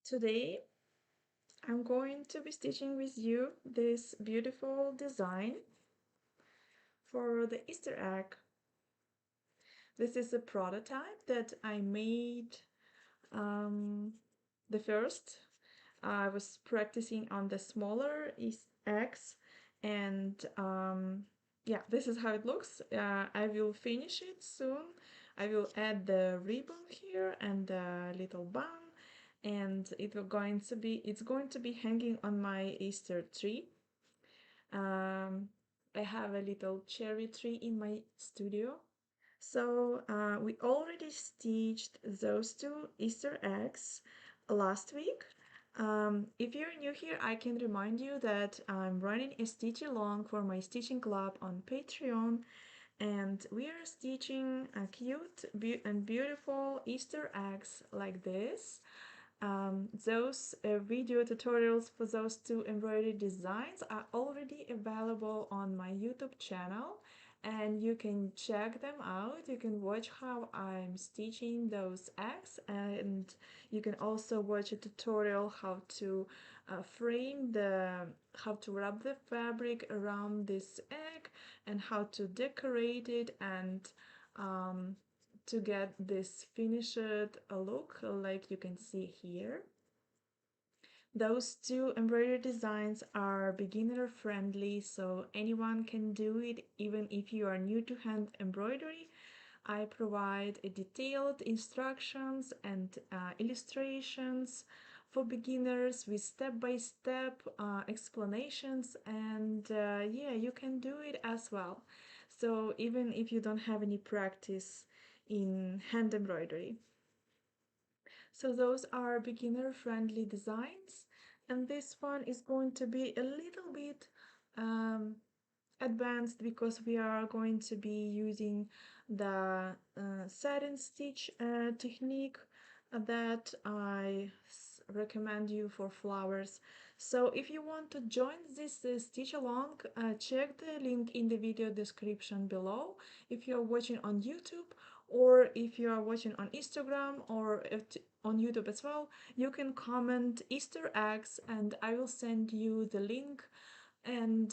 Today I'm going to be stitching with you this beautiful design for the Easter egg. This is a prototype that I made um, the first. I was practicing on the smaller eggs and yeah, this is how it looks. I will finish it soon. I will add the ribbon here and the little bun, and it's going to be hanging on my Easter tree. I have a little cherry tree in my studio. So we already stitched those two Easter eggs last week. If you're new here, I can remind you that I'm running a stitch along for my stitching club on Patreon, and we are stitching a cute and beautiful Easter eggs like this. Those video tutorials for those two embroidery designs are already available on my YouTube channel, and you can check them out. You can watch how I'm stitching those eggs, and you can also watch a tutorial how to how to wrap the fabric around this egg and how to decorate it and um, to get this finished look like you can see here. Those two embroidery designs are beginner friendly, so anyone can do it even if you are new to hand embroidery. I provide detailed instructions and illustrations for beginners with step-by-step explanations, and yeah, you can do it as well. So even if you don't have any practice in hand embroidery. So those are beginner friendly designs, and this one is going to be a little bit um, advanced because we are going to be using the satin stitch technique that I recommend you for flowers. So if you want to join this stitch along, check the link in the video description below if you're watching on YouTube, or if you are watching on Instagram or on YouTube as well. You can comment Easter eggs and I will send you the link and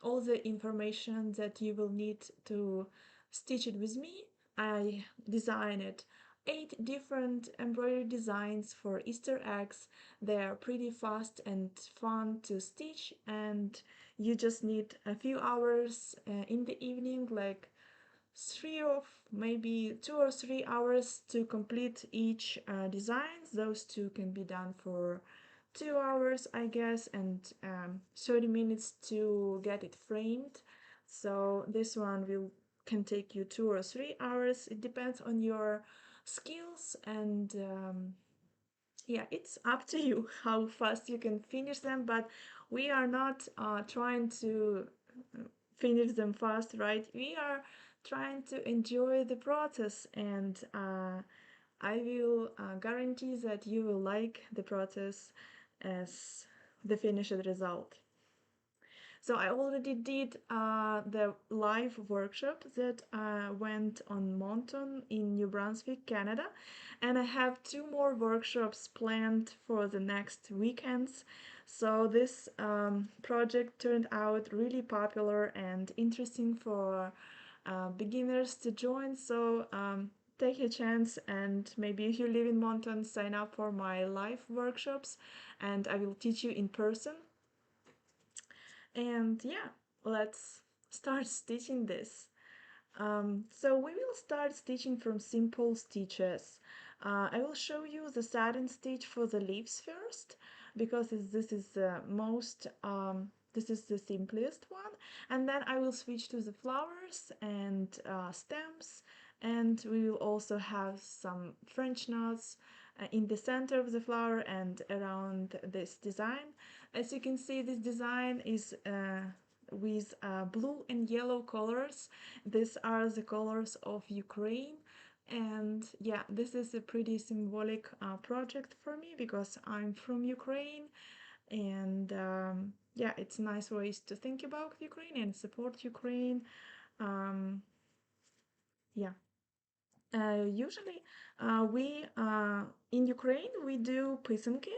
all the information that you will need to stitch it with me. I designed 8 different embroidery designs for Easter eggs. They are pretty fast and fun to stitch, and you just need a few hours in the evening, like maybe 2 or 3 hours to complete each design. Those two can be done for 2 hours, I guess, and 30 minutes to get it framed. So this one can take you 2 or 3 hours. It depends on your skills, and yeah, it's up to you how fast you can finish them, but we are not trying to finish them fast, right? We are trying to enjoy the process, and I will guarantee that you will like the process as the finished result. So I already did the live workshop that went on Moncton in New Brunswick, Canada, and I have 2 more workshops planned for the next weekends. So this project turned out really popular and interesting for beginners to join. So take a chance, and maybe if you live in Moncton, sign up for my live workshops, and I will teach you in person. And yeah, let's start stitching this. So we will start stitching from simple stitches. I will show you the satin stitch for the leaves first, because this is the simplest one, and then I will switch to the flowers and stems, and we will also have some French knots in the center of the flower and around this design. As you can see, this design is with blue and yellow colors. These are the colors of Ukraine, and yeah, this is a pretty symbolic project for me because I'm from Ukraine, and yeah, it's nice ways to think about Ukraine and support Ukraine. Um, yeah. Usually, we in Ukraine we do pisanki,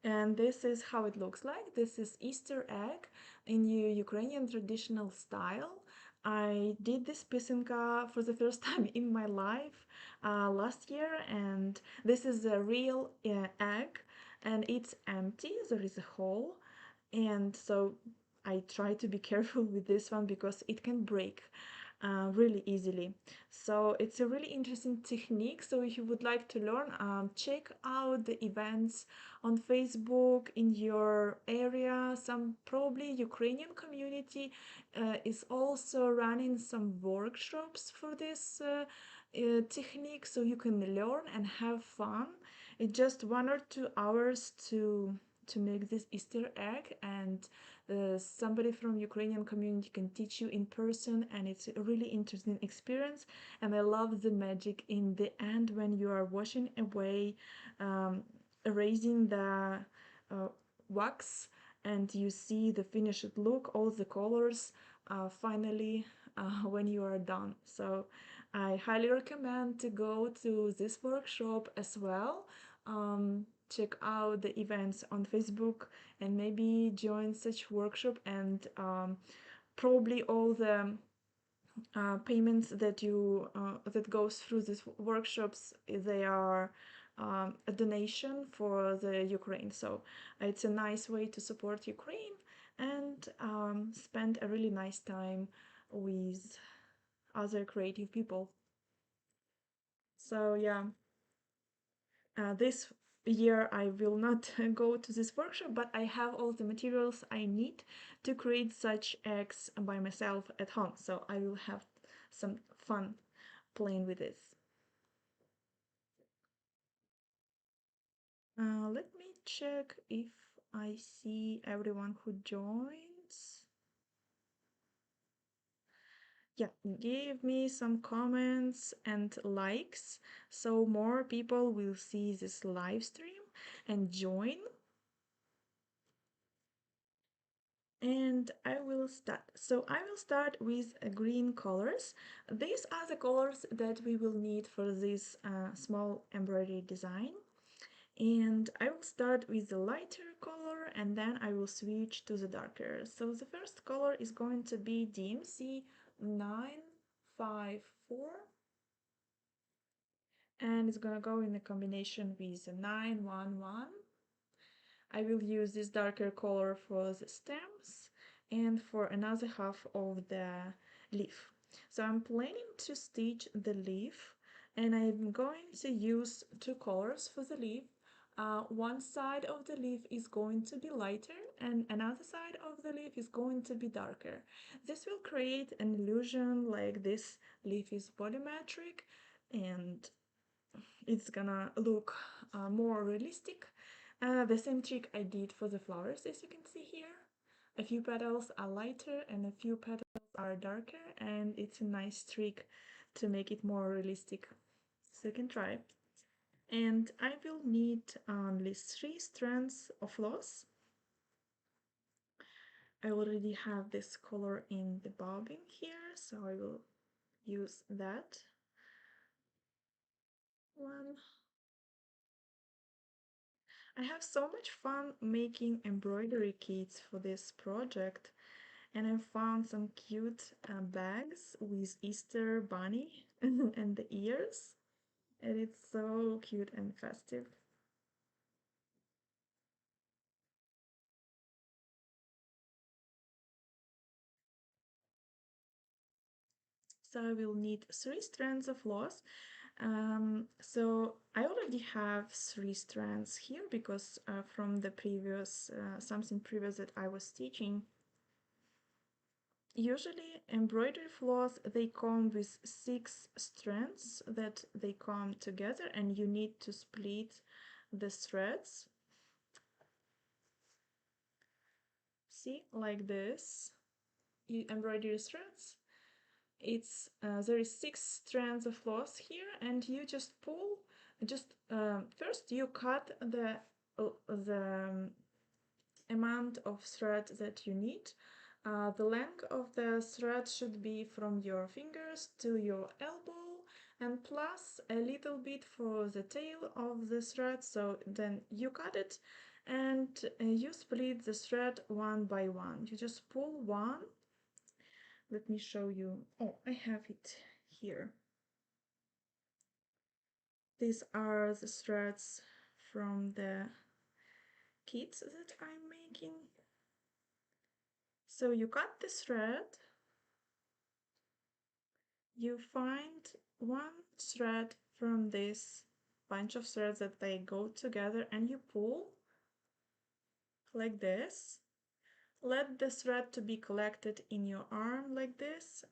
and this is how it looks like. This is Easter egg in Ukrainian traditional style. I did this pisanka for the first time in my life last year, and this is a real egg, and it's empty. There is a hole, and so I try to be careful with this one because it can break really easily. So it's a really interesting technique. So if you would like to learn, check out the events on Facebook in your area. Some probably Ukrainian community is also running some workshops for this technique, so you can learn and have fun. It's just 1 or 2 hours to make this Easter egg, and somebody from Ukrainian community can teach you in person, and it's a really interesting experience. And I love the magic in the end when you are washing away, erasing the uh, wax, and you see the finished look, all the colors finally when you are done. So I highly recommend to go to this workshop as well. Check out the events on Facebook and maybe join such workshop, and probably all the payments that you that goes through these workshops, they are a donation for the Ukraine. So it's a nice way to support Ukraine and spend a really nice time with other creative people. So yeah, this year I will not go to this workshop, but I have all the materials I need to create such eggs by myself at home. So I will have some fun playing with this. Let me check if I see everyone who joins. Yeah, give me some comments and likes so more people will see this live stream and join. And I will start. So I will start with green colors. These are the colors that we will need for this small embroidery design. And I will start with the lighter color, and then I will switch to the darker. So the first color is going to be DMC 954, and it's gonna go in a combination with the 911. I will use this darker color for the stems and for another half of the leaf. So I'm planning to stitch the leaf, and I'm going to use two colors for the leaf. One side of the leaf is going to be lighter and another side of the leaf is going to be darker. This will create an illusion like this leaf is volumetric, and it's gonna look more realistic. The same trick I did for the flowers, as you can see here. A few petals are lighter and a few petals are darker, and it's a nice trick to make it more realistic. So you can try. And I will need only 3 strands of floss. I already have this color in the bobbin here, so I will use that one. I have so much fun making embroidery kits for this project, and I found some cute bags with Easter bunny and the ears, and it's so cute and festive. So I will need 3 strands of floss. So I already have 3 strands here because from the previous something previous that I was teaching. Usually embroidery floss, they come with 6 strands that they come together, and you need to split the threads. See, like this, embroidery threads. It's there is 6 strands of floss here, and you just pull. Just first you cut the amount of thread that you need. The length of the thread should be from your fingers to your elbow, and plus a little bit for the tail of the thread. So then you cut it and you split the thread one by one. You just pull one. Let me show you. Oh, I have it here. These are the threads from the kits that I'm making. So you cut the thread, you find one thread from this bunch of threads that they go together, and you pull like this. Let the thread to be collected in your arm like this.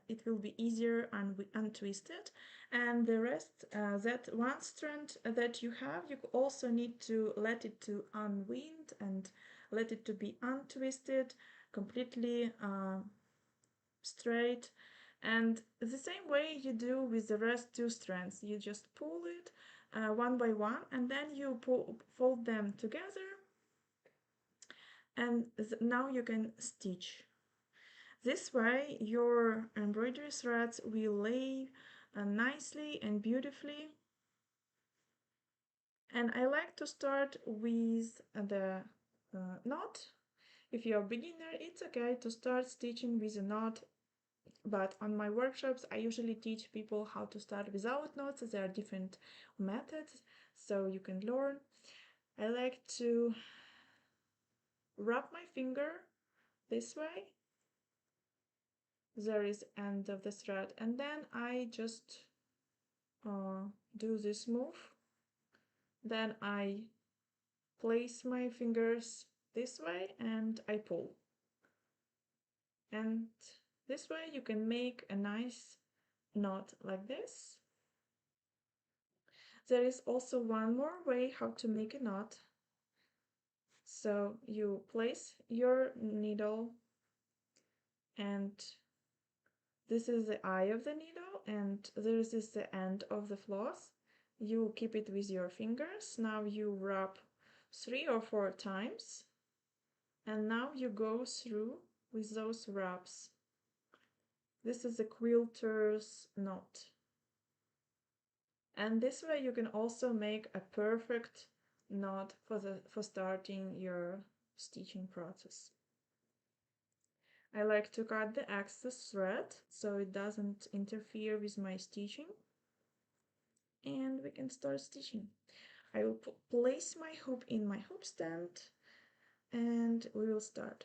It will be easier and untwist it. And the rest, that one strand that you have, you also need to let it to unwind and let it to be untwisted completely straight. And the same way you do with the rest two strands. You just pull it one by one, and then you fold them together, and now you can stitch. This way your embroidery threads will lay nicely and beautifully. And I like to start with the knot. If you're a beginner, it's okay to start stitching with a knot, but on my workshops I usually teach people how to start without knots. There are different methods, so you can learn. I like to wrap my finger this way. There is end of the thread, and then I just do this move. Then I place my fingers this way and I pull. And this way you can make a nice knot like this. There is also one more way how to make a knot. So you place your needle, and this is the eye of the needle, and this is the end of the floss. You keep it with your fingers. Now you wrap 3 or 4 times, and now you go through with those wraps. This is a quilter's knot. And this way you can also make a perfect knot for starting your stitching process. I like to cut the excess thread so it doesn't interfere with my stitching. And we can start stitching. I will place my hoop in my hoop stand and we will start.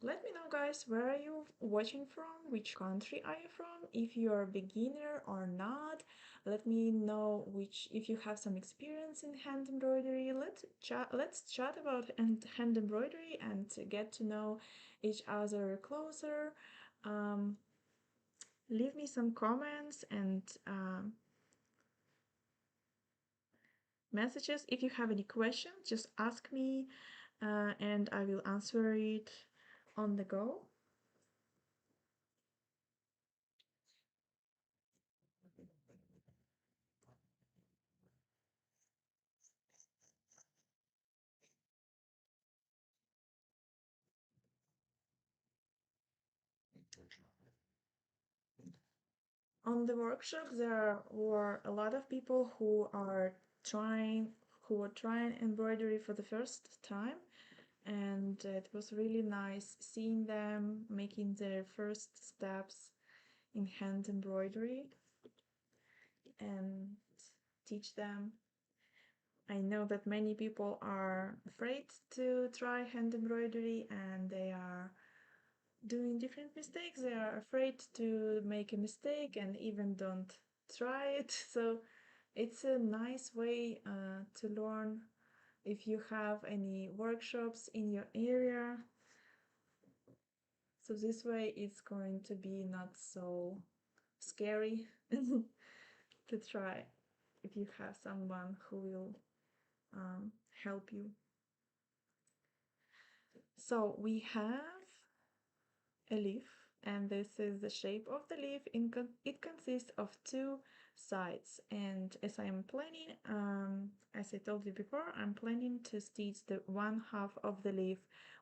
Let me know, guys, where are you watching from, which country are you from, if you're a beginner or not. Let me know if you have some experience in hand embroidery. Let's chat about hand embroidery and get to know each other closer. Leave me some comments and messages. If you have any questions, just ask me and I will answer it on the go. On the workshop, there were a lot of people who are trying embroidery for the first time, and it was really nice seeing them making their first steps in hand embroidery and teach them. I know that many people are afraid to try hand embroidery and they are doing different mistakes. They are afraid to make a mistake and even don't try it. So it's a nice way to learn. If you have any workshops in your area, so this way it's going to be not so scary to try if you have someone who will help you. So we have a leaf, and this is the shape of the leaf. It consists of 2 sides, and as I'm planning, as I told you before, I'm planning to stitch the one half of the leaf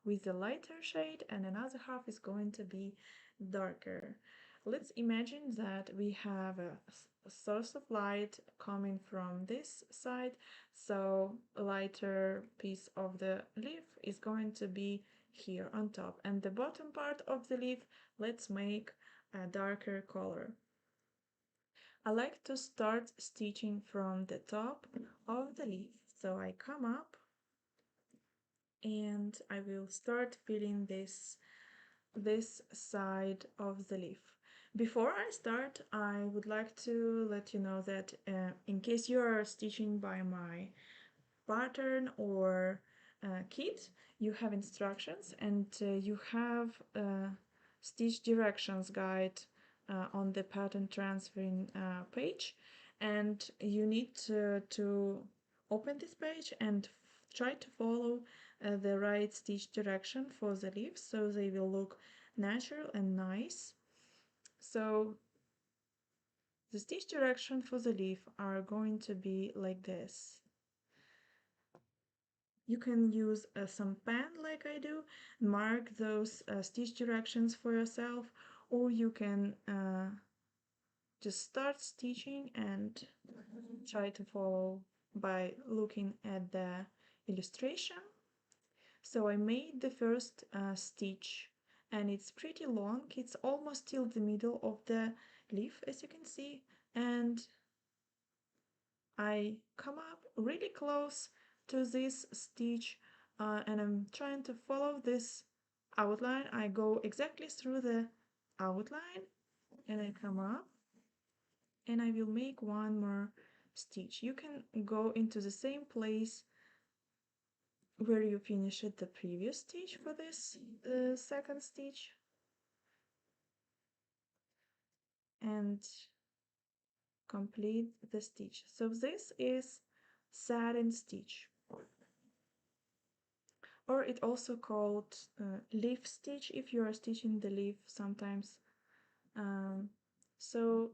with a lighter shade and another half is going to be darker. Let's imagine that we have a source of light coming from this side, so a lighter piece of the leaf is going to be here on top, and the bottom part of the leaf, let's make a darker color. I like to start stitching from the top of the leaf, so I come up and I will start filling this side of the leaf. Before I start, I would like to let you know that in case you are stitching by my pattern or kit, you have instructions, and you have a stitch directions guide on the pattern transferring page, and you need to open this page and try to follow the right stitch direction for the leaves so they will look natural and nice. So the stitch direction for the leaf are going to be like this. You can use some pen like I do, mark those stitch directions for yourself, or you can just start stitching and try to follow by looking at the illustration. So I made the first stitch, and it's pretty long, it's almost till the middle of the leaf, as you can see, and I come up really close to this stitch, and I'm trying to follow this outline. I go exactly through the outline, and I come up and I will make one more stitch. You can go into the same place where you finished the previous stitch for this second stitch, and complete the stitch. So this is satin stitch, or it also called leaf stitch if you are stitching the leaf sometimes. Um, so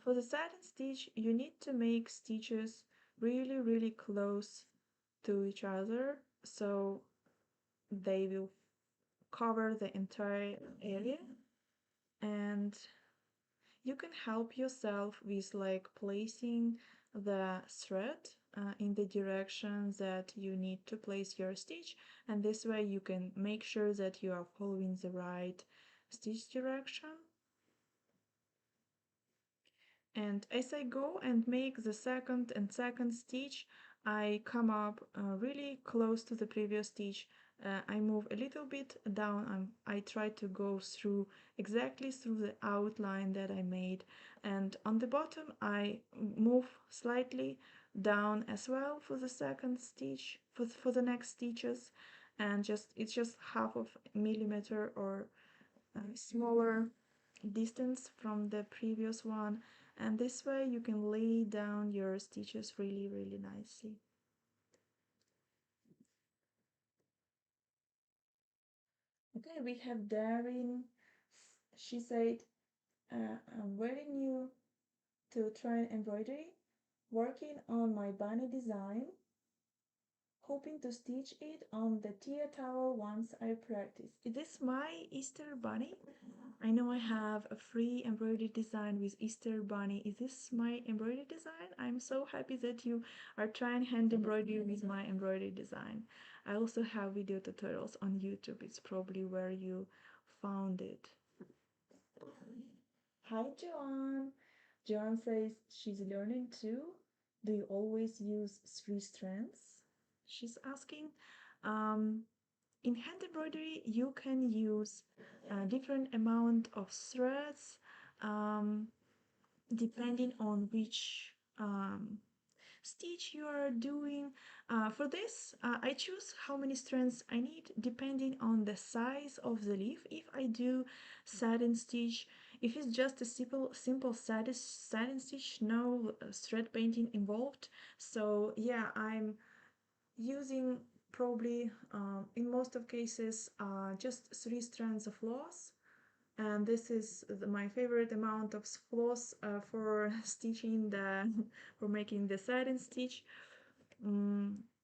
for the satin stitch, you need to make stitches really close to each other, so they will cover the entire area, and you can help yourself with like placing the thread in the direction that you need to place your stitch, and this way you can make sure that you are following the right stitch direction. And as I go and make the second and second stitch, I come up really close to the previous stitch. I move a little bit down. I try to go through exactly through the outline that I made, and on the bottom I move slightly down as well for the second stitch, for the next stitches, and it's just half of a millimeter or smaller distance from the previous one, and this way you can lay down your stitches really nicely. Okay, we have Darren. She said, I'm very new to try embroidery, working on my bunny design, hoping to stitch it on the tea towel once I practice. Is this my Easter bunny? I know I have a free embroidery design with Easter bunny. Is this my embroidery design? I'm so happy that you are trying hand embroidery with my embroidery design. I also have video tutorials on YouTube. It's probably where you found it. Hi, Joanne. Joanne says she's learning too. Do you always use 3 strands? She's asking. Um, in hand embroidery, you can use a different amount of threads depending on which stitch you are doing. For this, I choose how many strands I need depending on the size of the leaf. If I do satin stitch, if it's just a simple satin stitch, no thread painting involved. So yeah, I'm using probably in most of cases just 3 strands of floss, and this is my favorite amount of floss for stitching the for making the satin stitch.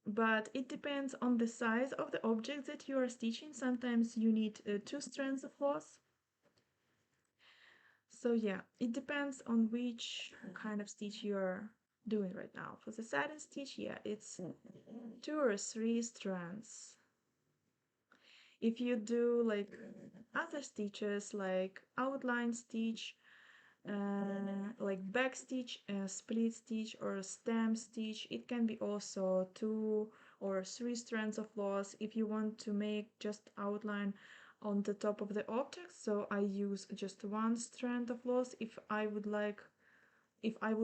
But it depends on the size of the object that you are stitching. Sometimes you need 2 strands of floss. So yeah, it depends on which kind of stitch you're doing right now. For the satin stitch, yeah, it's 2 or 3 strands. If you do like other stitches like outline stitch, like back stitch, split stitch, or stem stitch, it can be also 2 or 3 strands of floss if you want to make just outline on the top of the object. So I use just 1 strand of floss if I would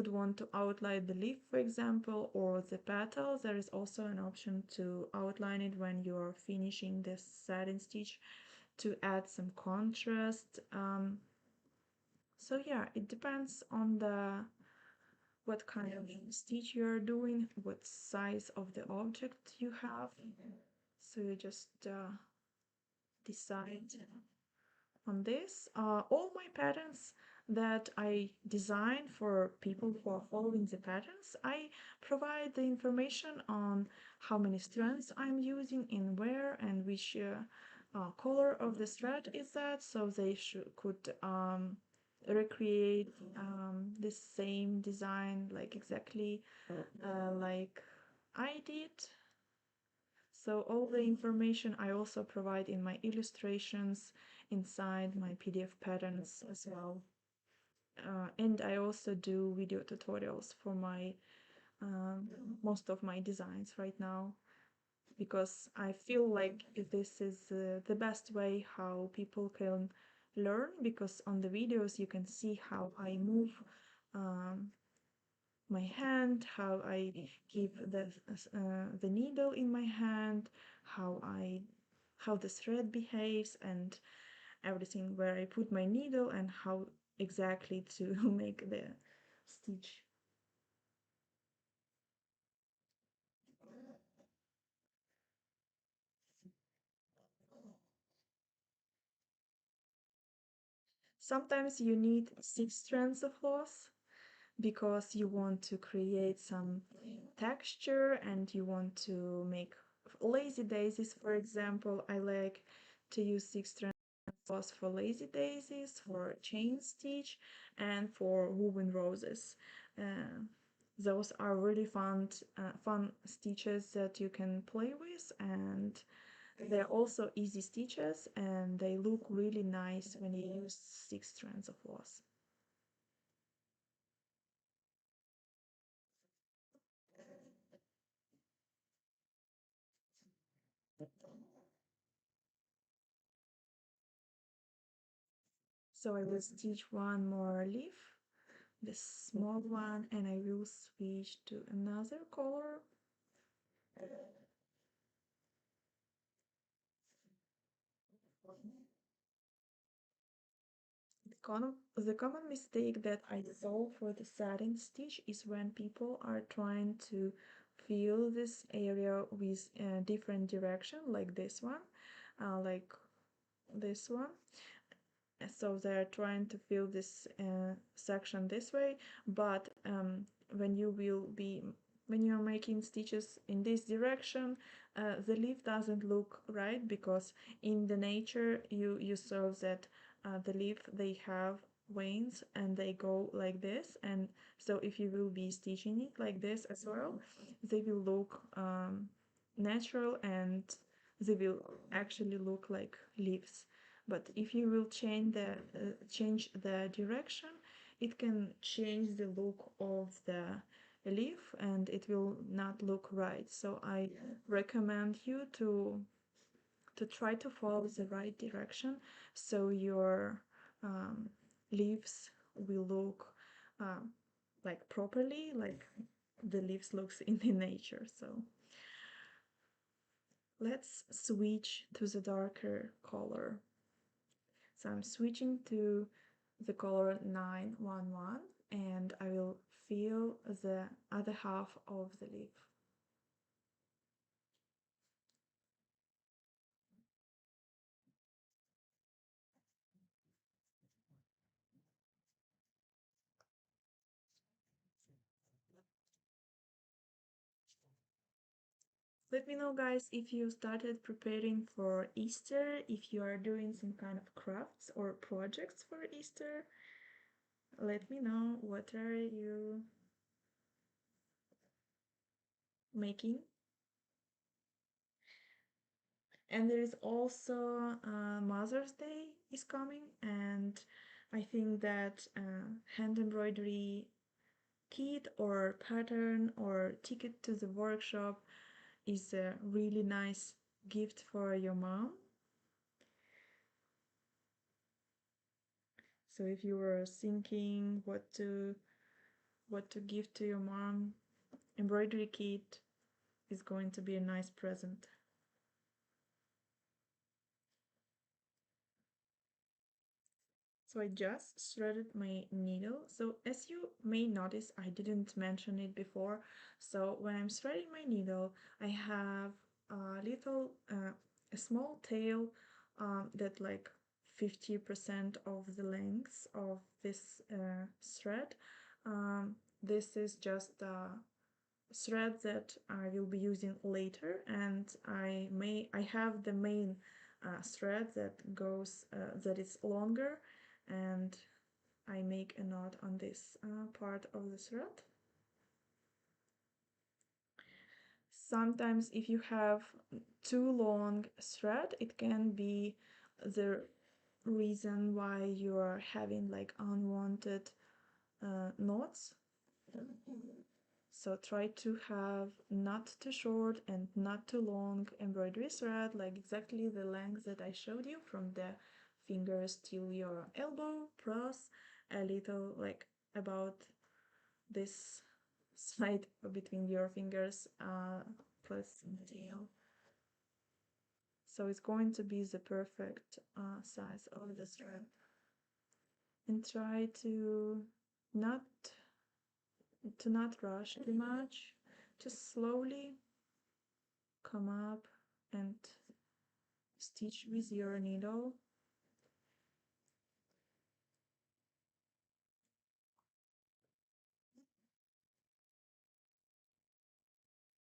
want to outline the leaf, for example, or the petal. There is also an option to outline it when you're finishing this satin stitch to add some contrast. So yeah, it depends on the what kind of stitch you're doing, what size of the object you have. So you just decide on this. All my patterns that I design for people who are following the patterns, I provide the information on how many strands I'm using in where and which color of the thread is that, so they could recreate the same design like exactly like I did. So all the information I also provide in my illustrations inside my PDF patterns as well. And I also do video tutorials for my most of my designs right now, because I feel like this is the best way how people can learn, because on the videos you can see how I move um, my hand, how I keep the needle in my hand, how the thread behaves, and everything, where I put my needle and how exactly to make the stitch. Sometimes you need 6 strands of floss because you want to create some texture and you want to make lazy daisies, for example. I like to use 6 strands floss for lazy daisies, for chain stitch, and for woven roses. Uh, those are really fun stitches that you can play with, and they're also easy stitches, and they look really nice when you use 6 strands of floss. So I will stitch one more leaf, this small one, and I will switch to another color. The common mistake that I saw for the satin stitch is when people are trying to fill this area with a different direction, like this one, like this one. So they're trying to fill this section this way, but when you will be when you're making stitches in this direction, the leaf doesn't look right, because in the nature you saw that the leaf, they have veins and they go like this, and so if you will be stitching it like this as well, they will look natural, and they will actually look like leaves. But if you will change the direction, it can change the look of the leaf and it will not look right. So I recommend you to try to follow the right direction, so your um, leaves will look um, like properly, like the leaves looks in the nature. So let's switch to the darker color. So I'm switching to the color 911, and I will fill the other half of the leaf. Let me know, guys, if you started preparing for Easter, if you are doing some kind of crafts or projects for Easter. let me know what are you making. And there is also Mother's Day is coming, and I think that hand embroidery kit or pattern or ticket to the workshop is a really nice gift for your mom. So if you were thinking what to give to your mom, embroidery kit is going to be a nice present. So I just threaded my needle. So as you may notice, I didn't mention it before. So when I'm threading my needle, I have a little, a small tail that like 50% of the length of this thread. This is just a thread that I will be using later, and I have the main thread that is longer, and I make a knot on this part of the thread. Sometimes if you have too long thread, it can be the reason why you are having like unwanted knots. So try to have not too short and not too long embroidery thread, like exactly the length that I showed you from the fingers till your elbow, plus a little like about this side between your fingers, plus the tail. So it's going to be the perfect size of the thread. And try not not rush too much, just slowly come up and stitch with your needle.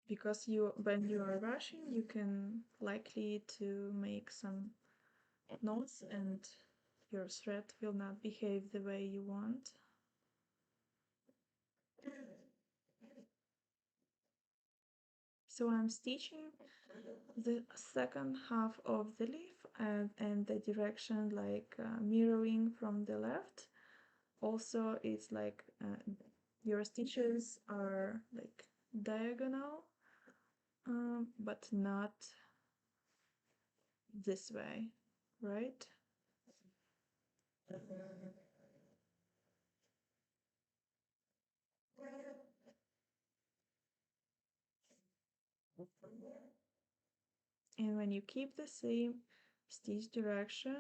Because when you are rushing, you can likely to make some knots and your thread will not behave the way you want. So I'm stitching the second half of the leaf and the direction like mirroring from the left. Also, it's like your stitches are like diagonal, but not this way, right? And when you keep the same stitch direction,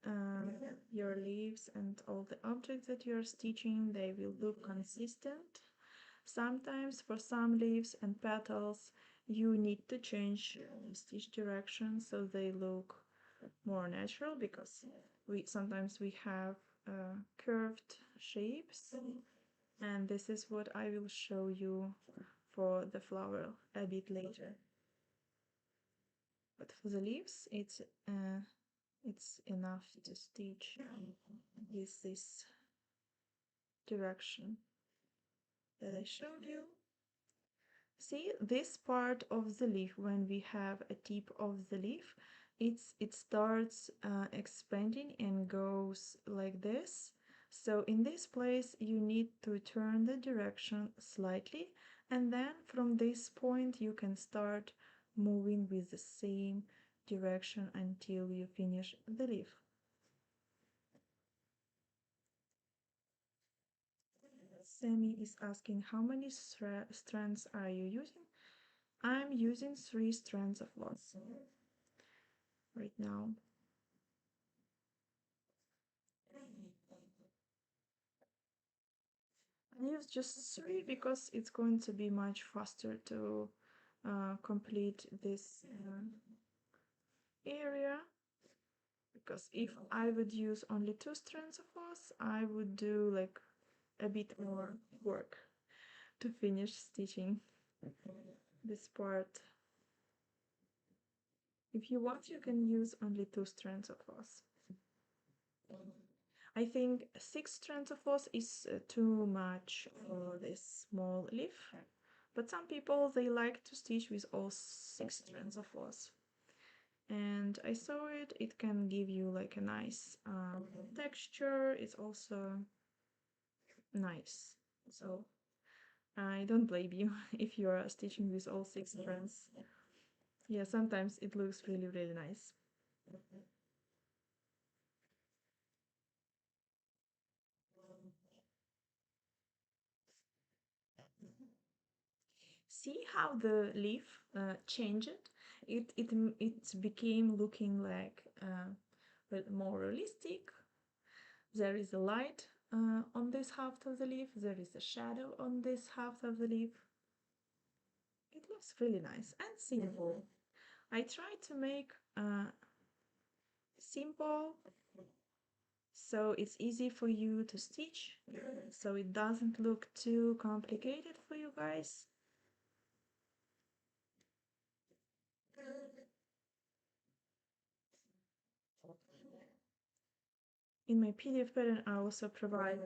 uh, your leaves and all the objects that you're stitching, they will look consistent. Sometimes for some leaves and petals, you need to change stitch direction so they look more natural, because sometimes we have curved shapes, and this is what I will show you for the flower a bit later. But for the leaves, it's enough to stitch with this direction that I showed you. See, this part of the leaf, when we have a tip of the leaf, it starts expanding and goes like this. So in this place you need to turn the direction slightly, and then from this point you can start moving with the same direction until you finish the leaf. Sammy is asking, how many strands are you using? I'm using 3 strands of floss right now. I use just 3 because it's going to be much faster to complete this area. Because if I would use only 2 strands of floss, I would do like a bit more work to finish stitching this part. If you want, you can use only 2 strands of floss. I think 6 strands of floss is too much for this small leaf, but some people they like to stitch with all 6 strands of floss. And I saw it can give you like a nice texture. It's also nice. So I don't blame you if you are stitching with all 6 strands. Yeah, sometimes it looks really, really nice. See how the leaf changed? It became looking like more realistic. There is a light on this half of the leaf. There is a shadow on this half of the leaf. It looks really nice and simple. I try to make simple so it's easy for you to stitch, so it doesn't look too complicated for you guys. In my PDF pattern, I also provide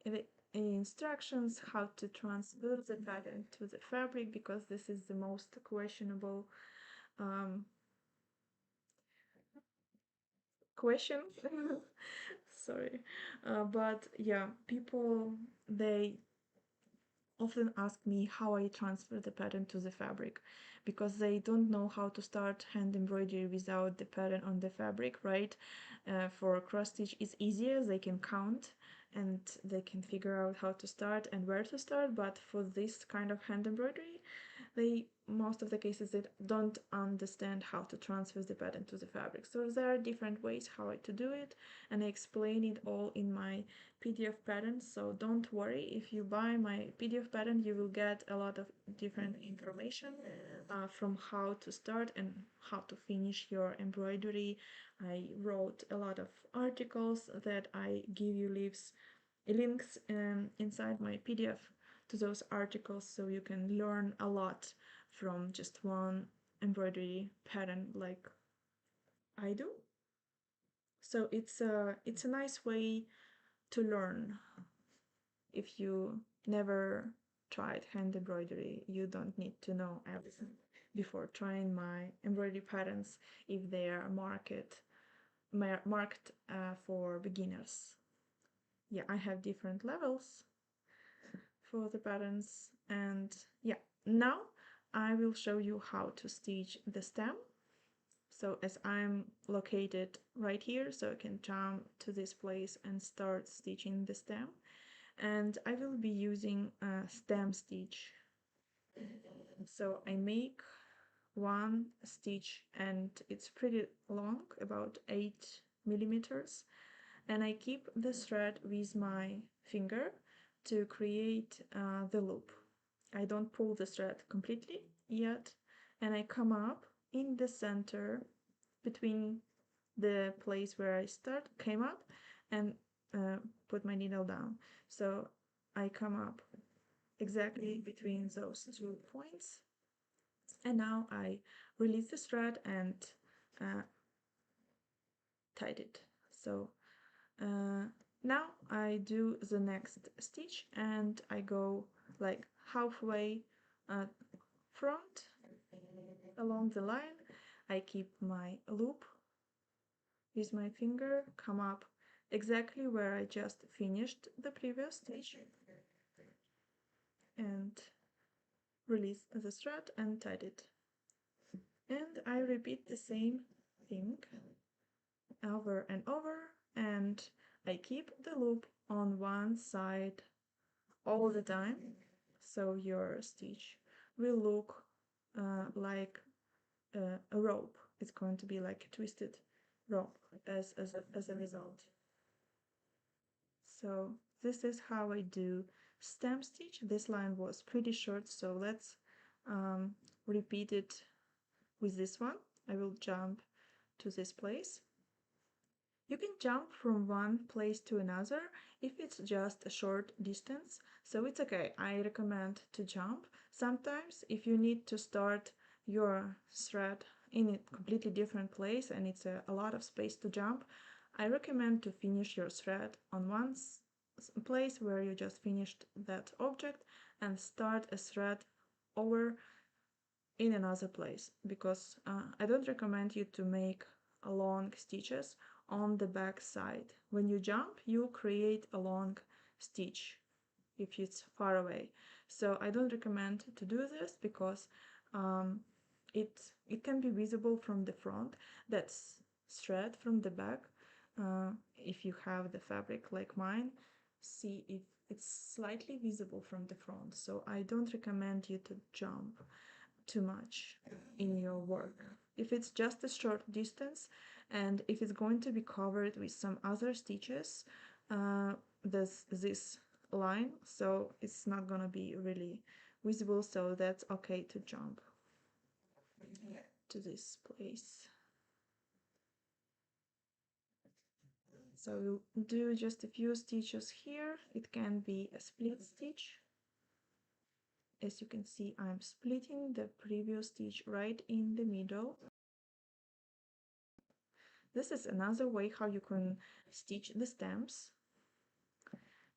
the instructions how to transfer the pattern to the fabric, because this is the most questionable question. Sorry, but yeah, people they often ask me how I transfer the pattern to the fabric, because they don't know how to start hand embroidery without the pattern on the fabric, right? For cross stitch it's easier, they can count and they can figure out how to start and where to start, but for this kind of hand embroidery they most of the cases they don't understand how to transfer the pattern to the fabric. So there are different ways how to do it, and I explain it all in my PDF pattern. So don't worry, if you buy my PDF pattern you will get a lot of different information from how to start and how to finish your embroidery. I wrote a lot of articles that I give you links inside my PDF to those articles, so you can learn a lot from just one embroidery pattern like I do. So it's a nice way to learn. If you never tried hand embroidery, you don't need to know everything before trying my embroidery patterns if they are marked for beginners. Yeah, I have different levels for the patterns, and yeah, now I will show you how to stitch the stem. So as I'm located right here, so I can jump to this place and start stitching the stem, and I will be using a stem stitch. So I make one stitch and it's pretty long, about 8 millimeters, and I keep the thread with my finger to create the loop. I don't pull the thread completely yet, and I come up in the center between the place where I came up and put my needle down. So I come up exactly between those 2 points, and now I release the thread and uh, tied it. So now I do the next stitch and I go like halfway front along the line. I keep my loop with my finger, come up exactly where I just finished the previous stitch, and release the thread and tied it. And I repeat the same thing over and over, and I keep the loop on one side all the time, so your stitch will look like a rope. It's going to be like a twisted rope as a result. So this is how I do stem stitch. This line was pretty short, so let's repeat it with this one. I will jump to this place. You can jump from one place to another if it's just a short distance, so it's okay. I recommend to jump. Sometimes if you need to start your thread in a completely different place and it's a lot of space to jump, I recommend to finish your thread on one place where you just finished that object and start a thread over in another place, because I don't recommend you to make long stitches on the back side. When you jump, you create a long stitch if it's far away. So I don't recommend to do this, because um, it can be visible from the front. That's thread from the back. If you have the fabric like mine, see if it's slightly visible from the front. So I don't recommend you to jump too much in your work. If it's just a short distance and if it's going to be covered with some other stitches, there's this line, so it's not gonna be really visible, so that's okay to jump to this place. So we'll do just a few stitches here. It can be a split stitch. As you can see, I'm splitting the previous stitch right in the middle. This is another way how you can stitch the stems.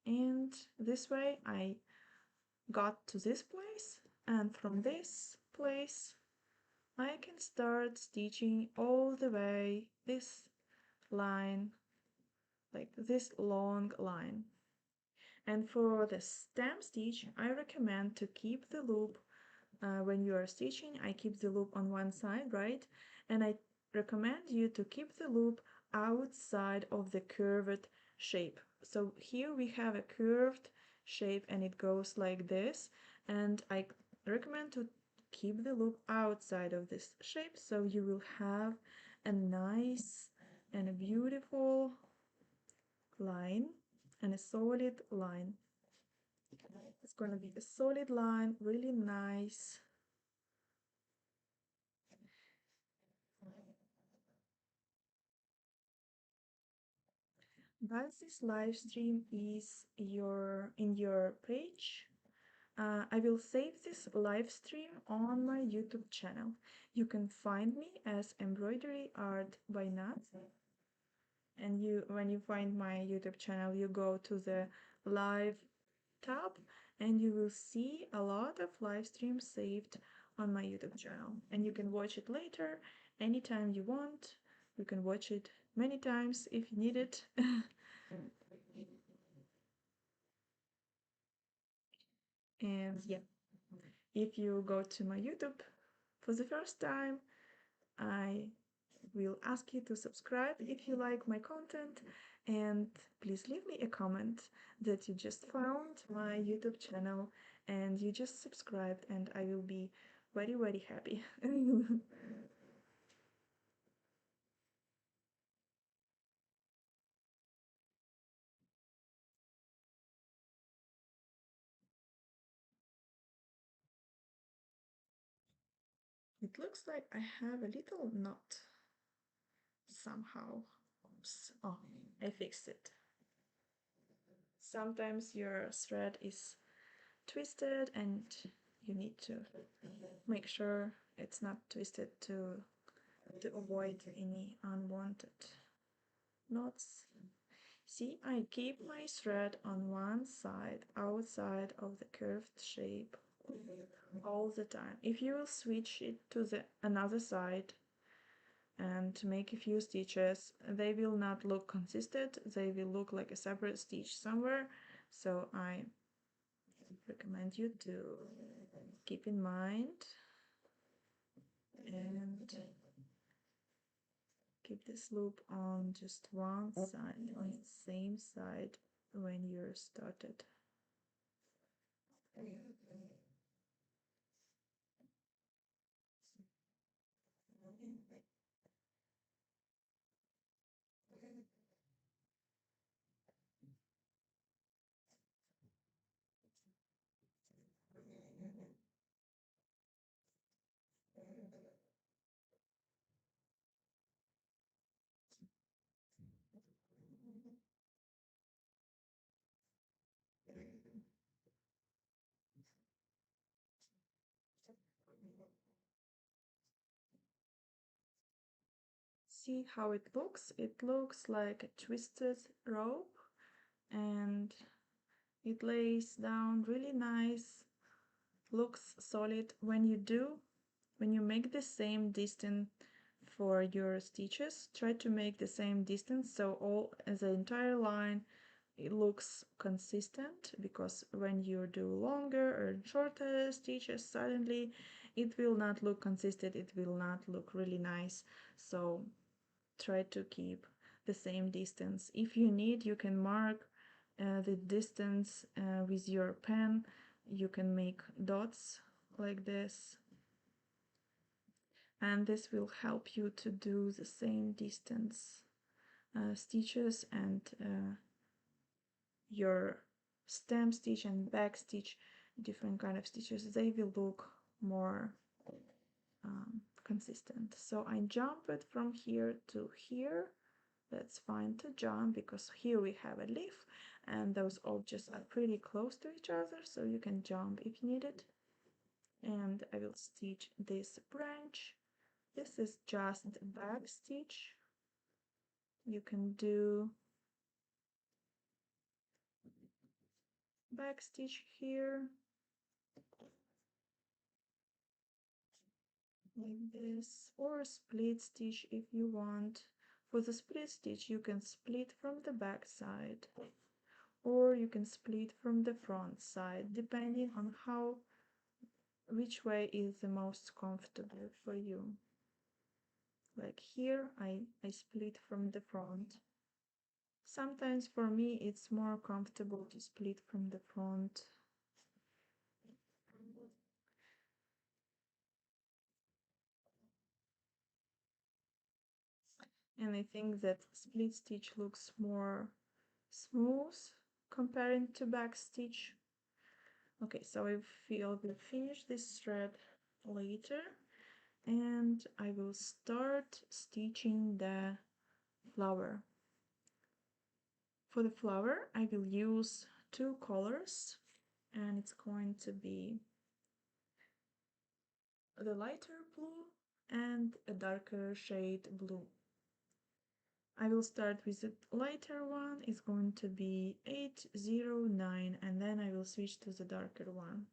And this way I got to this place, and from this place I can start stitching all the way this line, like this long line. And for the stem stitch, I recommend to keep the loop when you are stitching. I keep the loop on one side, right? And I recommend you to keep the loop outside of the curved shape. So here we have a curved shape and it goes like this, and I recommend to keep the loop outside of this shape, so you will have a nice and a beautiful line and a solid line. It's going to be a solid line, really nice. Once this live stream is in your page, I will save this live stream on my YouTube channel. You can find me as Embroidery Art by Nat. And when you find my YouTube channel, you go to the live tab and you will see a lot of live streams saved on my YouTube channel. And you can watch it later anytime you want. You can watch it many times if you need it. And yeah, if you go to my YouTube for the first time, I will ask you to subscribe if you like my content, and please leave me a comment that you just found my YouTube channel and you just subscribed, and I will be very, very happy. It looks like I have a little knot somehow. Oops. Oh, I fixed it. Sometimes your thread is twisted and you need to make sure it's not twisted to avoid any unwanted knots. See, I keep my thread on one side outside of the curved shape all the time. If you will switch it to the another side and make a few stitches, they will not look consistent, they will look like a separate stitch somewhere. So I recommend you to keep in mind and keep this loop on just one side, on the same side when you're started. see how it looks. It looks like a twisted rope, and it lays down really nice, looks solid. When you make the same distance for your stitches, try to make the same distance so all as the entire line it looks consistent, because when you do longer or shorter stitches suddenly it will not look consistent, it will not look really nice. So try to keep the same distance. If you need, you can mark the distance with your pen. You can make dots like this, and this will help you to do the same distance stitches, and your stem stitch and back stitch, different kind of stitches, they will look more consistent. So I jump it from here to here. That's fine to jump because here we have a leaf and those objects are pretty close to each other, so you can jump if needed. And I will stitch this branch. This is just back stitch. You can do back stitch here like this, or split stitch if you want. For the split stitch you can split from the back side, or you can split from the front side, depending on which way is the most comfortable for you. Like here I split from the front. Sometimes for me it's more comfortable to split from the front. And I think that split stitch looks more smooth comparing to back stitch. Okay, so I will finish this thread later, and I will start stitching the flower. For the flower I will use two colors, and it's going to be the lighter blue and a darker shade blue. I will start with the lighter one, it's going to be 809, and then I will switch to the darker one.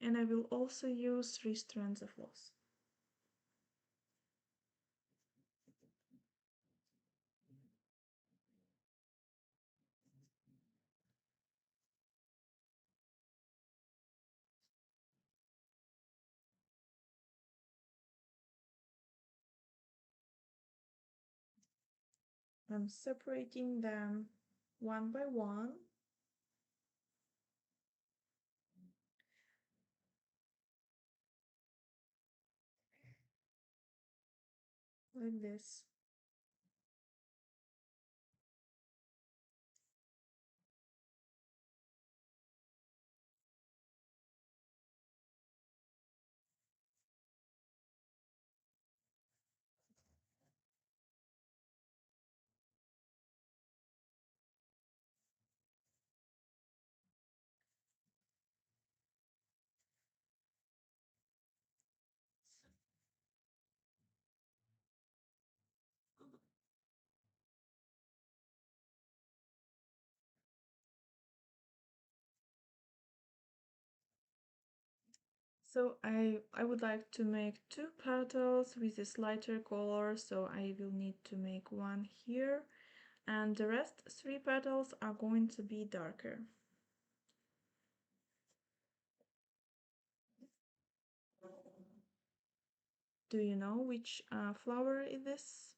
And I will also use 3 strands of floss. I'm separating them one by one. Like this. So I would like to make 2 petals with this lighter color, so I will need to make one here, and the rest 3 petals are going to be darker. Do you know which flower is this?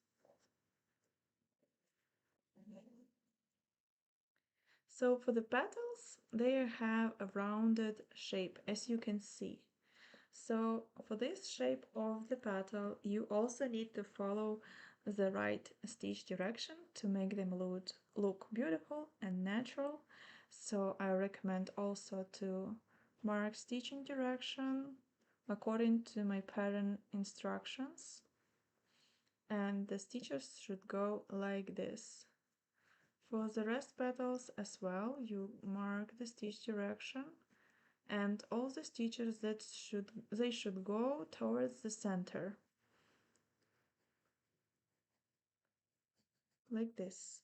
So for the petals, they have a rounded shape, as you can see. So for this shape of the petal, you also need to follow the right stitch direction to make them look beautiful and natural. So I recommend also to mark stitching direction according to my pattern instructions. And the stitches should go like this. For the rest petals as well, you mark the stitch direction, and all the stitches that should go towards the center, like this.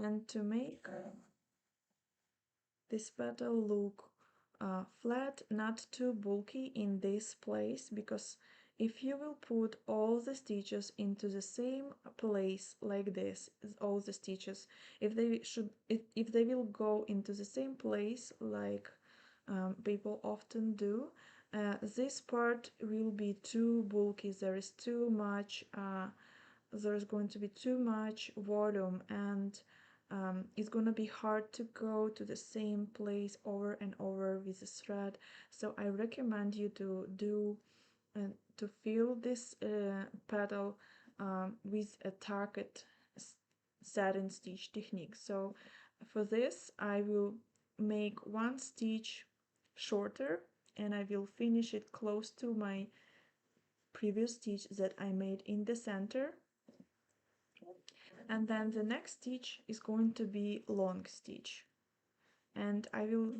And to make this petal look flat, not too bulky in this place, because if you will put all the stitches into the same place like this, all the stitches, if they will go into the same place like people often do, this part will be too bulky. There's going to be too much volume, and it's gonna be hard to go to the same place over and over with the thread. So I recommend you to do to fill this petal with a target satin stitch technique. So for this I will make one stitch shorter, and I will finish it close to my previous stitch that I made in the center, and then the next stitch is going to be long stitch, and I will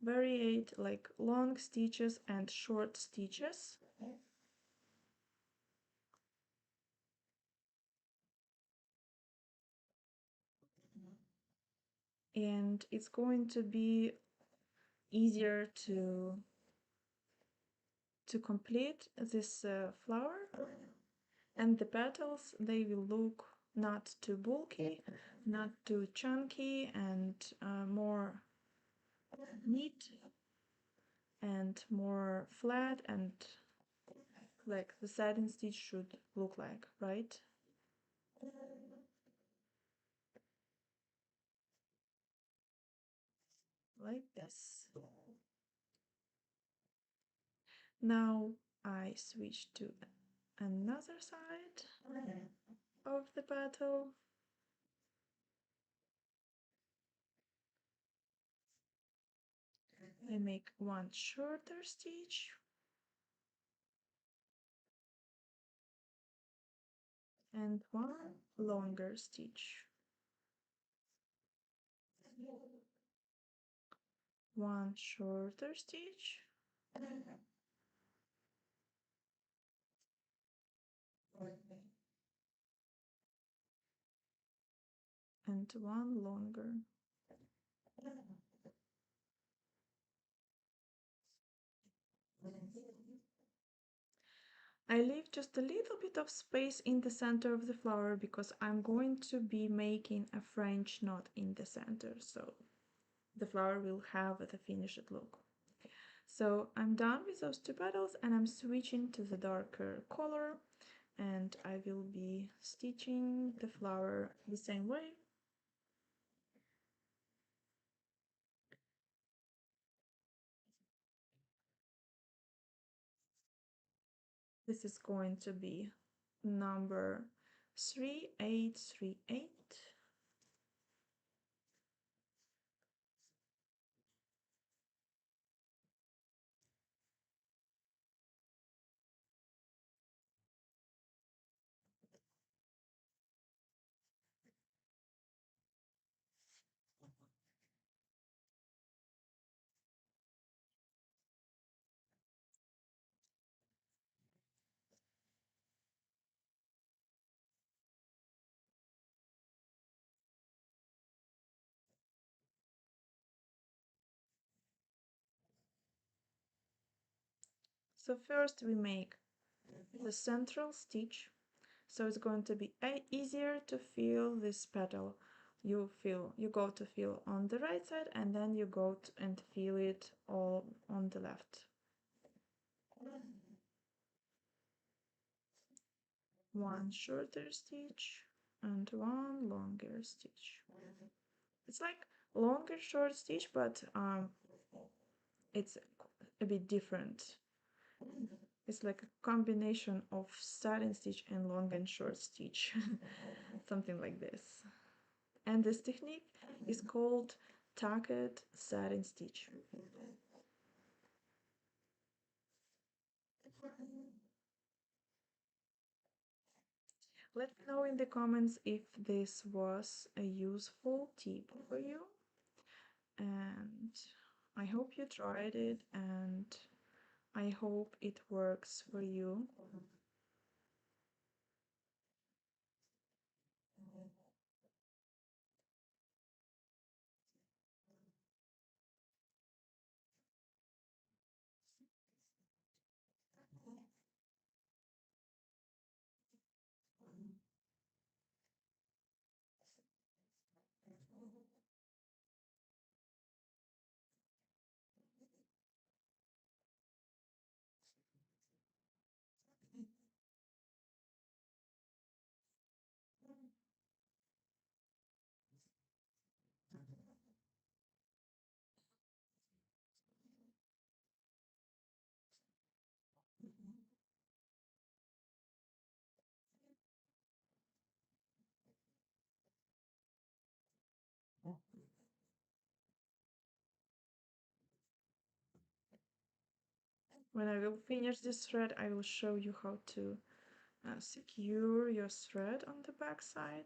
variate like long stitches and short stitches. And it's going to be easier to complete this flower, and the petals, they will look not too bulky, not too chunky, and more neat and more flat, and like the satin stitch should look like, right? Like this. Now I switch to another side of the petal. I make one shorter stitch and one longer stitch. One shorter stitch and one longer. I leave just a little bit of space in the center of the flower because I'm going to be making a French knot in the center, so the flower will have the finished look. So I'm done with those two petals, and I'm switching to the darker color, and I will be stitching the flower the same way. This is going to be number 3838. So first we make the central stitch, so it's going to be easier to feel this petal. You go to feel on the right side, and then you go and feel it all on the left. One shorter stitch and one longer stitch. It's like longer short stitch, but it's a bit different. It's like a combination of satin stitch and long and short stitch, something like this. And this technique is called tacked satin stitch. Let me know in the comments if this was a useful tip for you, and I hope you tried it, and I hope it works for you. When I will finish this thread, I will show you how to secure your thread on the back side.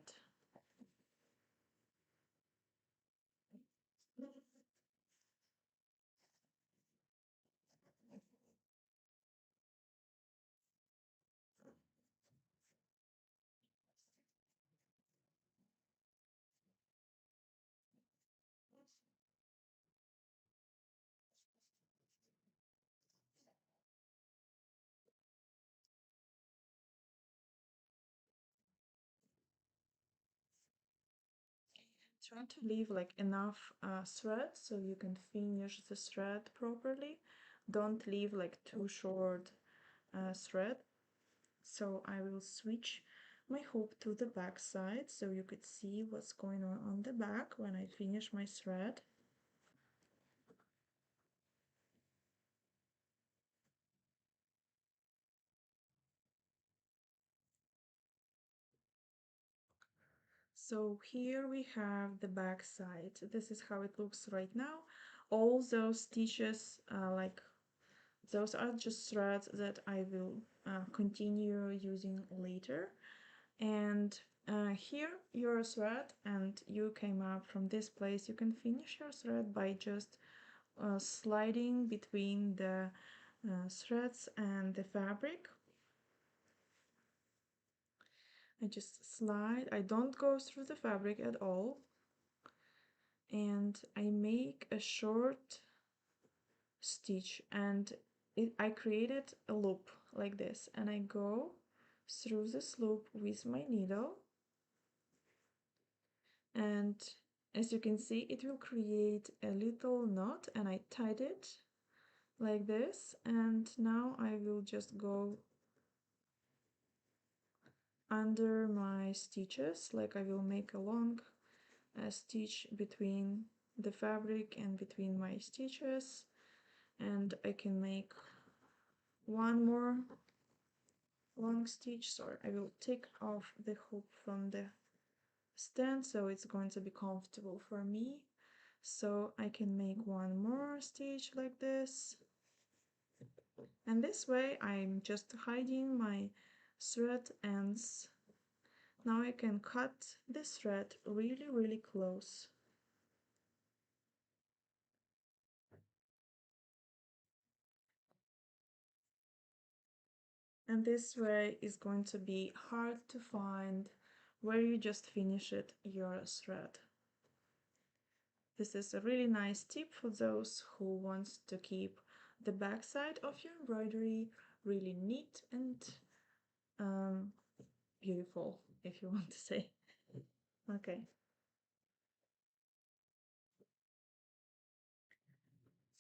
Try to leave like enough thread so you can finish the thread properly. Don't leave like too short thread. So I will switch my hoop to the back side so you could see what's going on the back when I finish my thread. So here we have the back side. This is how it looks right now. All those stitches, like those are just threads that I will continue using later. And here your thread, and you came up from this place. You can finish your thread by just sliding between the threads and the fabric. I just slide, I don't go through the fabric at all, and I make a short stitch, and I created a loop like this, and I go through this loop with my needle, and as you can see it will create a little knot, and I tied it like this, and now I will just go under my stitches, like I will make a long stitch between the fabric and between my stitches, and I can make one more long stitch. So I will take off the hoop from the stand so it's going to be comfortable for me, so I can make one more stitch like this, and this way I'm just hiding my thread ends. Now I can cut this thread really close. And this way is going to be hard to find where you just finished your thread. This is a really nice tip for those who want to keep the back side of your embroidery really neat and beautiful, if you want to say. Okay.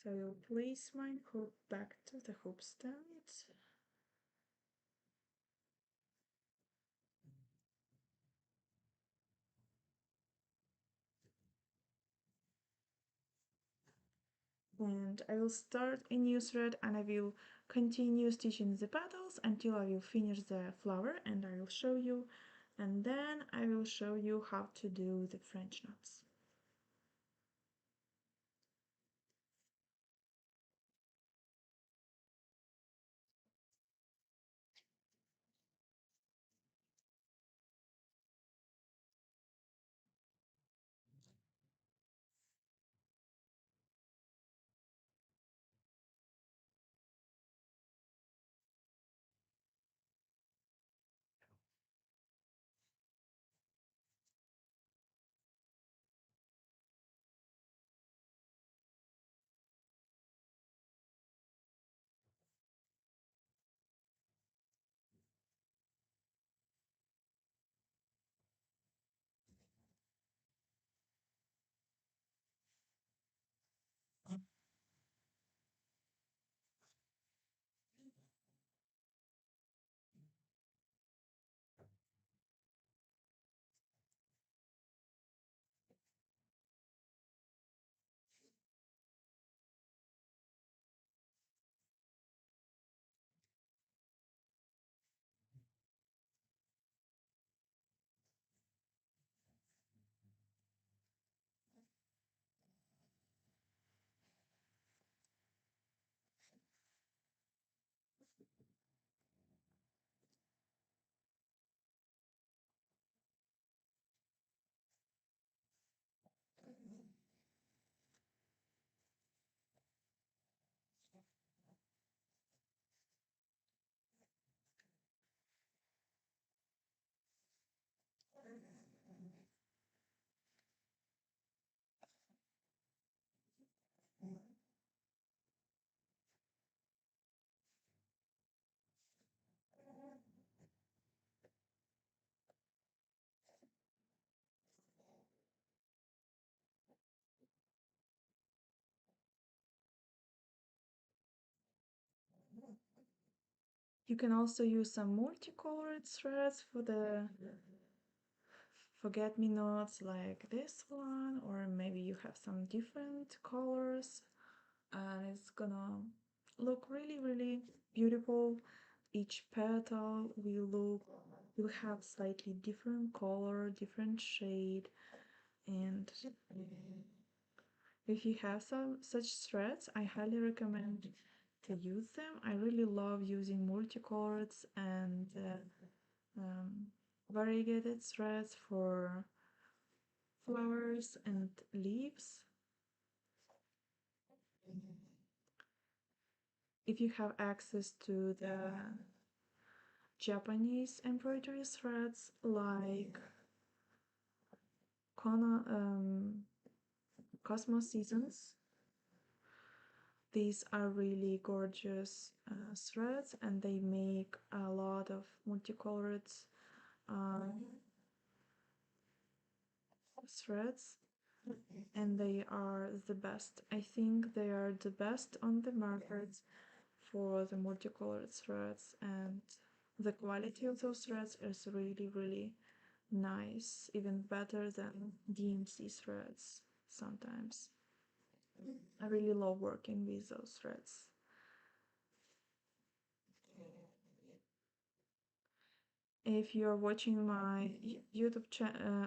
So I will place my hoop back to the hoop stand. And I will start a new thread, and I will continue stitching the petals until I will finish the flower, and I will show you, and then I will show you how to do the French knots. You can also use some multicolored threads for the forget-me-nots like this one, or maybe you have some different colors and it's gonna look really, really beautiful. Each petal will have slightly different color, different shade, and if you have some such threads, I highly recommend to use them. I really love using multicolors and variegated threads for flowers and leaves. If you have access to the Japanese embroidery threads like Cosmos Seasons, these are really gorgeous threads and they make a lot of multicolored uh, threads and they are the best. I think they are the best on the market for the multicolored threads, and the quality of those threads is really, really nice, even better than DMC threads sometimes. I really love working with those threads. If you're watching my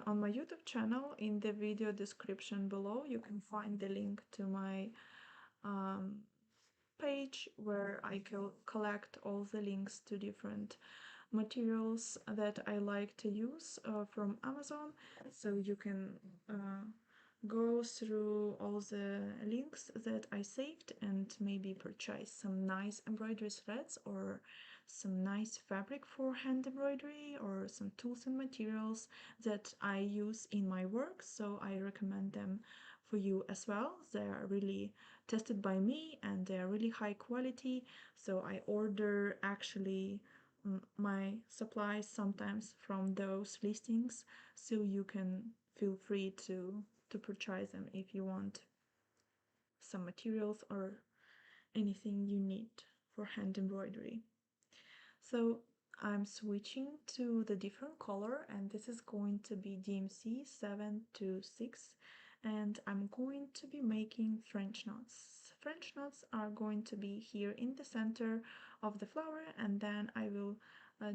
on my YouTube channel, in the video description below, you can find the link to my um, page where I collect all the links to different materials that I like to use from Amazon, so you can go through all the links that I saved and maybe purchase some nice embroidery threads or some nice fabric for hand embroidery or some tools and materials that I use in my work, so I recommend them for you as well. They are really tested by me and they are really high quality, so I order actually my supplies sometimes from those listings, so you can feel free to purchase them if you want some materials or anything you need for hand embroidery. So I'm switching to the different color, and this is going to be DMC 726, and I'm going to be making French knots. French knots are going to be here in the center of the flower, and then I will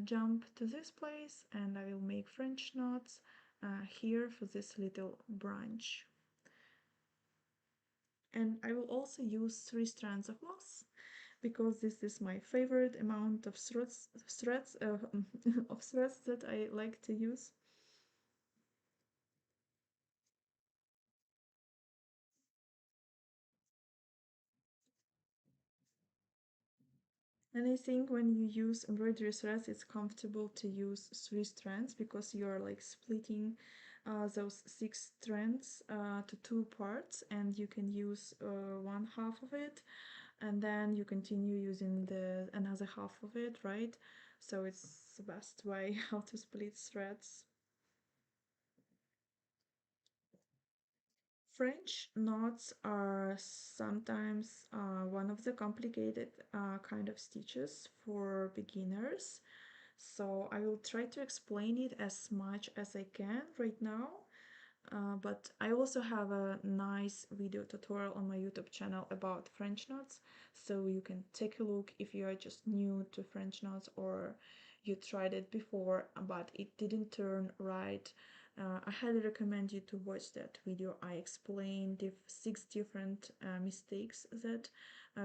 jump to this place and I will make French knots here for this little branch. And I will also use 3 strands of moss because this is my favorite amount of threads of threads that I like to use. And I think when you use embroidery threads, it's comfortable to use 3 strands because you are like splitting those 6 strands to 2 parts, and you can use one half of it and then you continue using the another half of it, right? So it's the best way how to split threads. French knots are sometimes one of the complicated kind of stitches for beginners, so I will try to explain it as much as I can right now. But I also have a nice video tutorial on my YouTube channel about French knots, so you can take a look if you are just new to French knots or you tried it before but it didn't turn right. I highly recommend you to watch that video. I explain 6 different mistakes that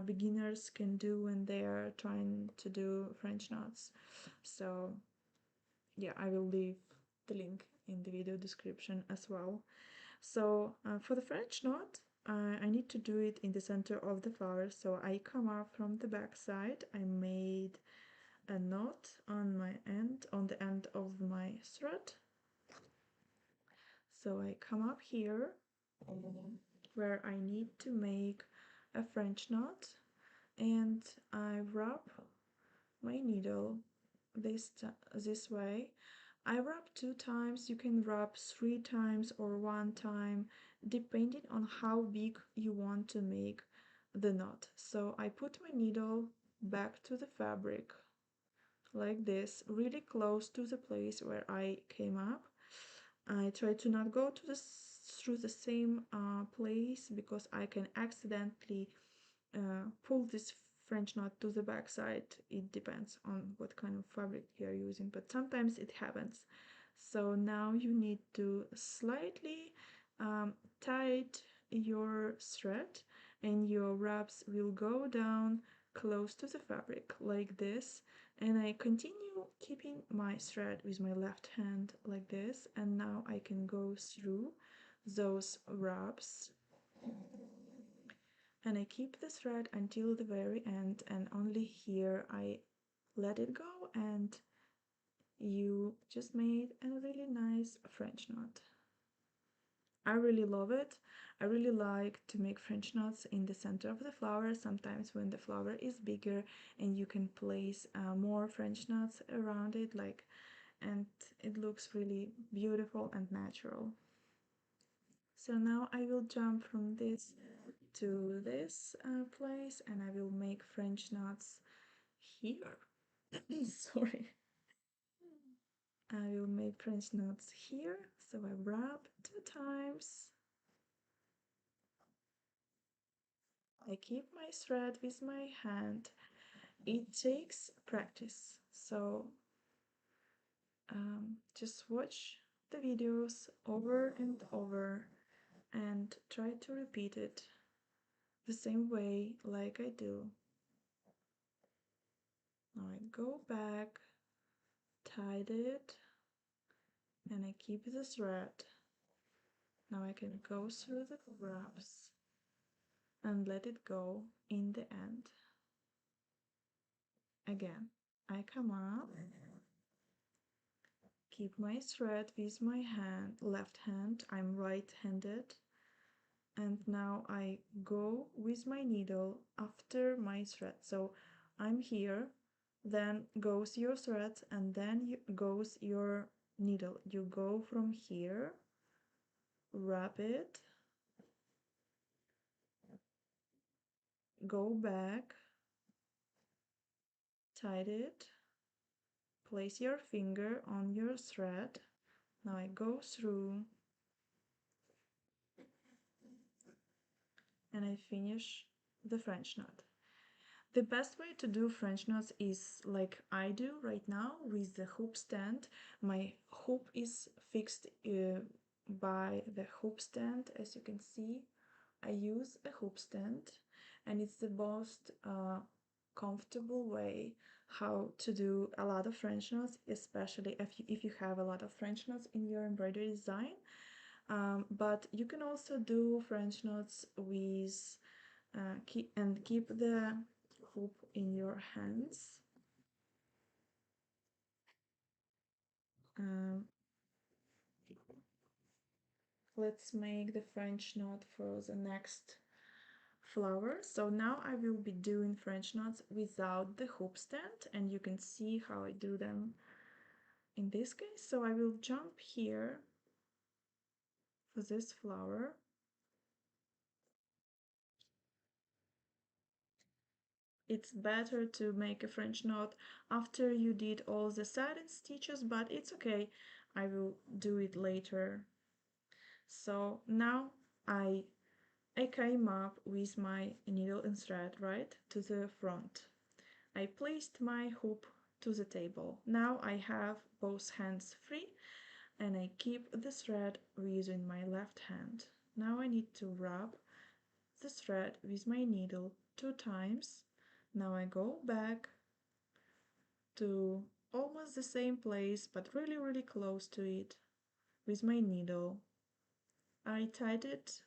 beginners can do when they are trying to do French knots. So yeah, I will leave the link in the video description as well. So for the French knot, I need to do it in the center of the flower. So I come up from the back side. I made a knot on the end of my thread. So I come up here where I need to make a French knot, and I wrap my needle this way. I wrap 2 times, you can wrap 3 times or 1 time, depending on how big you want to make the knot. So I put my needle back to the fabric like this, really close to the place where I came up. I try to not go to through the same place because I can accidentally pull this French knot to the back side. It depends on what kind of fabric you're using, but sometimes it happens. So now you need to slightly tight your thread, and your wraps will go down close to the fabric like this. And I continue keeping my thread with my left hand like this, and now I can go through those wraps, and I keep the thread until the very end, and only here I let it go, and you just made a really nice French knot. I really love it. I really like to make French knots in the center of the flower, sometimes when the flower is bigger and you can place more French knots around it, like, and it looks really beautiful and natural. So now I will jump from this to this place, and I will make French knots here. Sorry. I will make French knots here, so I wrap 2 times. I keep my thread with my hand. It takes practice, so just watch the videos over and over and try to repeat it the same way like I do. Now I go back, tied it, and I keep the thread. Now I can go through the wraps and let it go in the end. Again, I come up, keep my thread with my hand, left hand, I'm right-handed, and now I go with my needle after my thread. So I'm here, then goes your thread, and then goes your needle. You go from here, wrap it, go back, tie it, place your finger on your thread. Now I go through and I finish the French knot. The best way to do French knots is like I do right now with the hoop stand. My hoop is fixed by the hoop stand, as you can see. I use a hoop stand, and it's the most comfortable way how to do a lot of French knots, especially if you have a lot of French knots in your embroidery design. But you can also do French knots with keep the hoop in your hands. Um, let's make the French knot for the next flower. So now I will be doing French knots without the hoop stand, and you can see how I do them in this case. So I will jump here for this flower. It's better to make a French knot after you did all the satin stitches, but it's okay, I will do it later. So now I came up with my needle and thread right to the front. I placed my hoop to the table. Now I have both hands free, and I keep the thread using my left hand. Now I need to wrap the thread with my needle 2 times. Now I go back to almost the same place, but really close to it with my needle. I tied it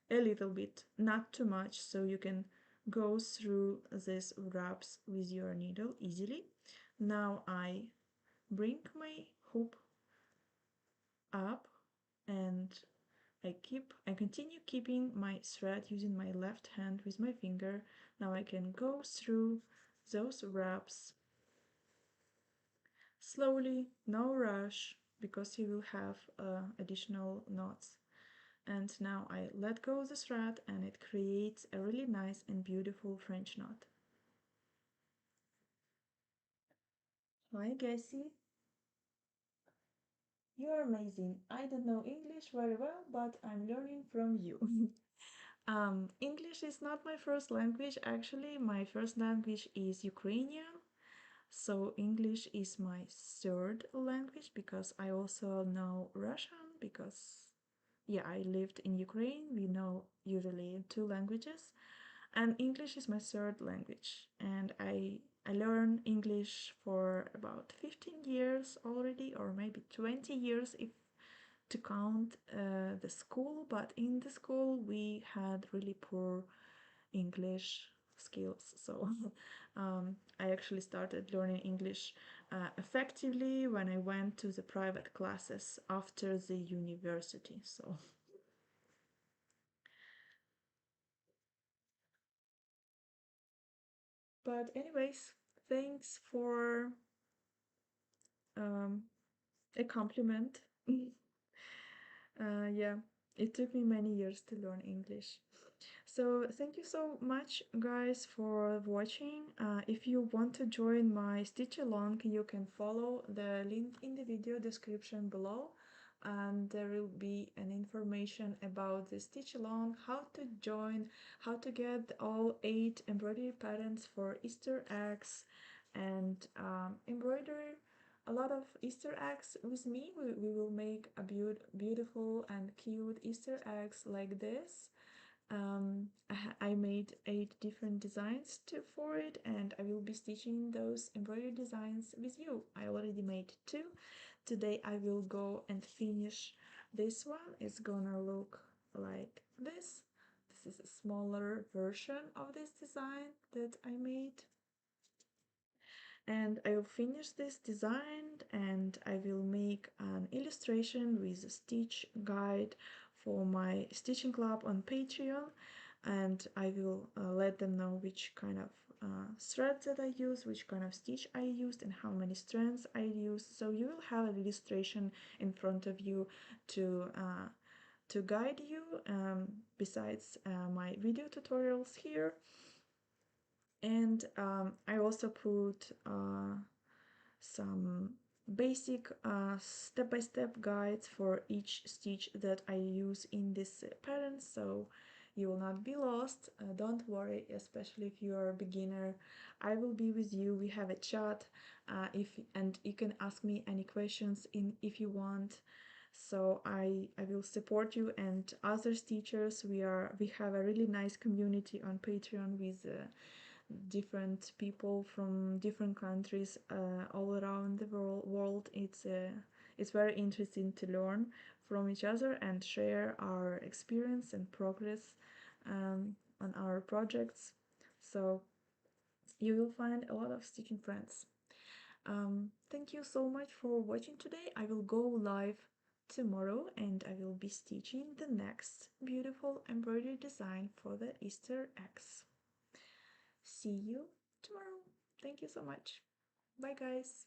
a little bit, not too much, so you can go through these wraps with your needle easily. Now I bring my hoop up, and I continue keeping my thread using my left hand with my finger. Now I can go through those wraps slowly, no rush, because you will have additional knots. And now I let go of the thread, and it creates a really nice and beautiful French knot. Hi, Jessie. You're amazing. I don't know English very well, but I'm learning from you. English is not my first language. Actually, my first language is Ukrainian. So English is my third language because I also know Russian because yeah, I lived in Ukraine. We know usually two languages, and English is my third language. And I learn English for about 15 years already, or maybe 20 years if to count the school. But in the school we had really poor English skills. So I actually started learning English effectively when I went to the private classes after the university. So, but anyways, thanks for um, a compliment. Yeah, it took me many years to learn English. So thank you so much, guys, for watching. If you want to join my stitch along, you can follow the link in the video description below, and there will be an information about the stitch along, how to join, how to get all 8 embroidery patterns for Easter eggs, and embroidery a lot of Easter eggs with me. We will make a beautiful and cute Easter eggs like this. I made 8 different designs for it, and I will be stitching those embroidery designs with you. I already made 2. Today I will go and finish this one. It's gonna look like this. This is a smaller version of this design that I made, and I will finish this design and I will make an illustration with a stitch guide for my stitching club on Patreon, and I will let them know which kind of thread that I use, which kind of stitch I used, and how many strands I used. So you will have an illustration in front of you to guide you, besides my video tutorials here. And I also put some basic step-by-step guides for each stitch that I use in this pattern, so you will not be lost. Don't worry, especially if you are a beginner. I will be with you. We have a chat, and you can ask me any questions if you want. So I will support you and other teachers. We have a really nice community on Patreon with different people from different countries all around the world. It's very interesting to learn from each other and share our experience and progress on our projects. So you will find a lot of stitching friends. Thank you so much for watching today. I will go live tomorrow and I will be stitching the next beautiful embroidery design for the Easter eggs. See you tomorrow. Thank you so much. Bye, guys.